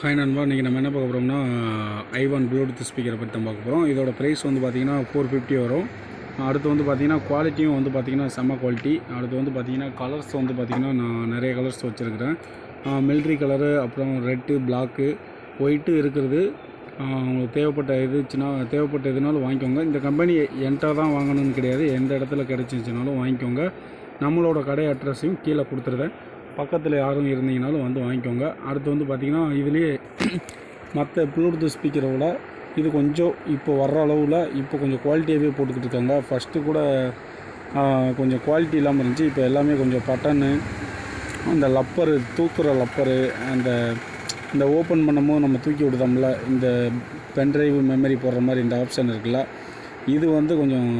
Hi நண்பா, இன்றைக்கி நம்ம என்ன பார்க்க போகிறோம்னா i1 ப்ளூடூத் ஸ்பீக்கரை பற்றி தான் பார்க்க போகிறோம். இதோட ப்ரைஸ் வந்து பார்த்திங்கன்னா 450 வரும். அடுத்து வந்து பார்த்திங்கன்னா குவாலிட்டியும் வந்து பார்த்திங்கன்னா செம்ம குவாலிட்டி. அடுத்து வந்து பார்த்திங்கன்னா கலர்ஸ் வந்து பார்த்திங்கன்னா நான் நிறைய கலர்ஸ் வச்சுருக்கிறேன். மிலிட்ரி கலரு, அப்புறம் ரெட்டு, பிளாக்கு, ஒயிட்டு இருக்கிறது. உங்களுக்கு தேவைப்பட்ட எதுனாலும் வாங்கிக்கோங்க. இந்த கம்பெனி என்கிட்ட தான் வாங்கணும்னு கிடையாது, எந்த இடத்துல கிடச்சிச்சினாலும் வாங்கிக்கோங்க. நம்மளோட கடை அட்ரஸையும் கீழே கொடுத்துருதேன். பக்கத்தில் யாரும் இருந்தீங்கனாலும் வந்து வாங்கிக்கோங்க. அடுத்து வந்து பார்த்திங்கன்னா இதுலேயே மற்ற ப்ளூடூத் ஸ்பீக்கரை விட இது கொஞ்சம் இப்போ வர்ற அளவில் இப்போ கொஞ்சம் குவாலிட்டியாகவே போட்டுக்கிட்டு இருக்காங்க. ஃபஸ்ட்டு கூட கொஞ்சம் குவாலிட்டி இல்லாமல் இருந்துச்சு. இப்போ எல்லாமே கொஞ்சம் பட்டனு, அந்த லப்பரு, தூக்குற லப்பரு, இந்த ஓப்பன் பண்ணும்போது நம்ம தூக்கி விடுதோம்ல, இந்த பென்ட்ரைவ் மெமரி போடுற மாதிரி இந்த ஆப்ஷன் இருக்குல்ல, இது வந்து கொஞ்சம்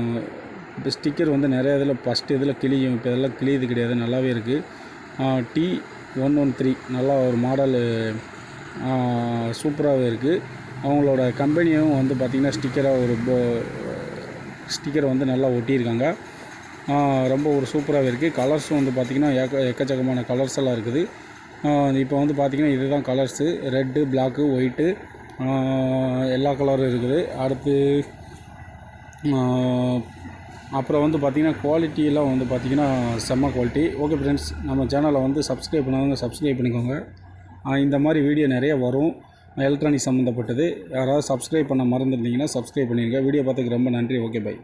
ஸ்டிக்கர் வந்து நிறைய இதில் ஃபஸ்ட்டு இதில் கிளியும், இப்போ இதெல்லாம் கிளியுது கிடையாது, நல்லாவே இருக்குது. iv-113 நல்லா ஒரு மாடலு, சூப்பராகவே இருக்குது. அவங்களோட கம்பெனியும் வந்து பார்த்திங்கன்னா ஸ்டிக்கரை வந்து நல்லா ஒட்டியிருக்காங்க. ரொம்ப ஒரு சூப்பராகவே இருக்குது. கலர்ஸும் வந்து பார்த்திங்கன்னா எக்கச்சக்கமான கலர்ஸ் எல்லாம் இருக்குது. இப்போ வந்து பார்த்திங்கன்னா இதுதான் கலர்ஸு: ரெட்டு, பிளாக்கு, ஒயிட்டு, எல்லா கலரும் இருக்குது. அடுத்து அப்புறம் வந்து பார்த்திங்கன்னா குவாலிட்டியெல்லாம் வந்து பார்த்திங்கன்னா செம்ம குவாலிட்டி. ஓகே ஃப்ரெண்ட்ஸ், நம்ம சேனலை வந்து சப்ஸ்கிரைப் பண்ணாதவங்க சப்ஸ்கிரைப் பண்ணிக்கோங்க. இந்த மாதிரி வீடியோ நிறைய வரும் எலக்ட்ரானிக் சம்மந்தப்பட்டது. யாராவது சப்ஸ்கிரைப் பண்ண மறந்துருந்தீங்கன்னா சப்ஸ்கிரைப் பண்ணிடுங்க. வீடியோ பார்த்துக்கு ரொம்ப நன்றி. Okay, by.